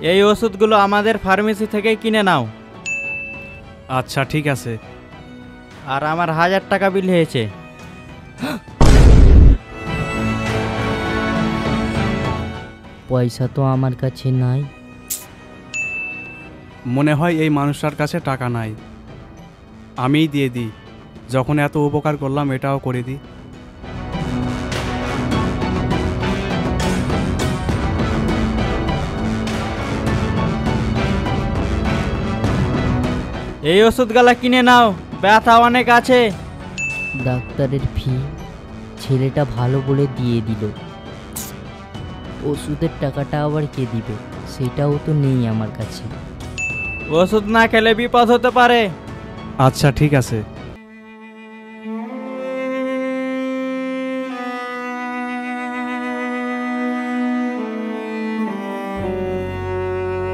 এই ওষুধগুলো আমাদের ফার্মেসি থেকে কিনে নাও। আচ্ছা ঠিক আছে। আর আমার 1000 টাকা বিল হয়েছে। পয়সা তো আমার কাছে নাই। মনে হয় এই মানুষটার কাছে টাকা নাই, আমিই দিয়ে দিই। যখন এত উপকার করলাম এটাও করে দিই। এই ওষুধগুলা কিনে নাও, ব্যথা অনেক আছে। ডাক্তারের ফি ছেলেটা ভালো বলে দিয়ে দিল, ওষুধের টাকাটা আবার কে দিবে? সেটাও তো নেই আমার কাছে। ওষুধ না খেলে বিপদ হতে পারে। আচ্ছা ঠিক আছে।